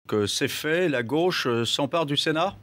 Que c'est fait, la gauche s'empare du Sénat ?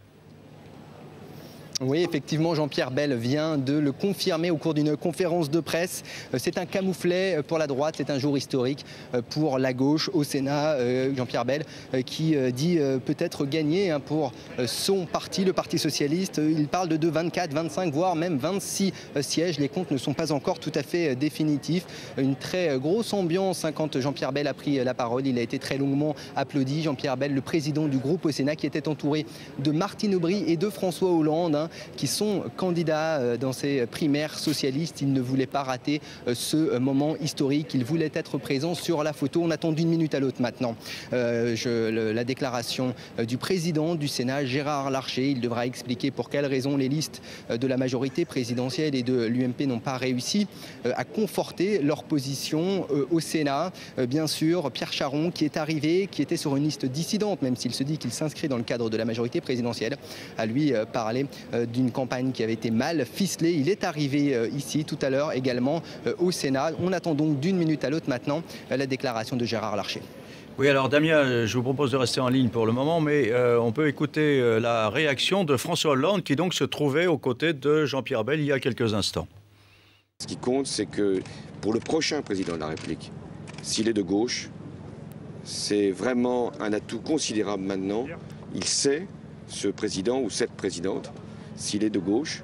Oui, effectivement, Jean-Pierre Bel vient de le confirmer au cours d'une conférence de presse. C'est un camouflet pour la droite, c'est un jour historique pour la gauche au Sénat. Jean-Pierre Bel qui dit peut-être gagner pour son parti, le Parti socialiste. Il parle de 24, 25, voire même 26 sièges. Les comptes ne sont pas encore tout à fait définitifs. Une très grosse ambiance quand Jean-Pierre Bel a pris la parole. Il a été très longuement applaudi. Jean-Pierre Bel, le président du groupe au Sénat, qui était entouré de Martine Aubry et de François Hollande, qui sont candidats dans ces primaires socialistes. Il ne voulait pas rater ce moment historique. Il voulait être présent sur la photo. On attend d'une minute à l'autre maintenant la déclaration du président du Sénat, Gérard Larcher. Il devra expliquer pour quelles raisons les listes de la majorité présidentielle et de l'UMP n'ont pas réussi à conforter leur position au Sénat. Bien sûr, Pierre Charon, qui est arrivé, qui était sur une liste dissidente, même s'il se dit qu'il s'inscrit dans le cadre de la majorité présidentielle, a lui parlé d'une campagne qui avait été mal ficelée. Il est arrivé ici tout à l'heure également au Sénat. On attend donc d'une minute à l'autre maintenant la déclaration de Gérard Larcher. Oui, alors Damien, je vous propose de rester en ligne pour le moment, mais on peut écouter la réaction de François Hollande qui donc se trouvait aux côtés de Jean-Pierre Bel il y a quelques instants. Ce qui compte, c'est que pour le prochain président de la République, s'il est de gauche, c'est vraiment un atout considérable maintenant. Il sait, ce président ou cette présidente, s'il est de gauche,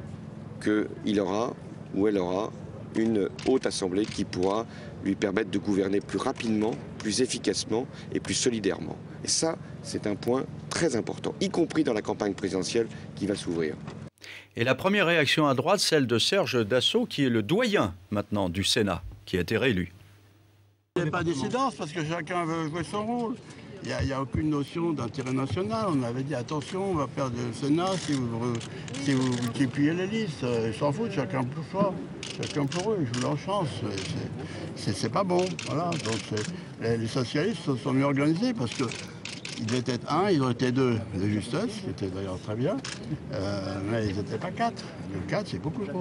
qu'il aura ou elle aura une haute assemblée qui pourra lui permettre de gouverner plus rapidement, plus efficacement et plus solidairement. Et ça, c'est un point très important, y compris dans la campagne présidentielle qui va s'ouvrir. Et la première réaction à droite, celle de Serge Dassault, qui est le doyen maintenant du Sénat, qui a été réélu. Il n'y a pas de dissidence parce que chacun veut jouer son rôle. Il n'y a aucune notion d'intérêt national. On avait dit attention, on va perdre le Sénat si vous multipliez les listes. Ils s'en foutent, chacun pour soi, chacun pour eux, ils jouent leur chance. C'est pas bon. Voilà. Donc les socialistes se sont mieux organisés parce qu'ils étaient un, ils ont été deux de justesse, qui était d'ailleurs très bien, mais ils n'étaient pas quatre. Le quatre, c'est beaucoup trop.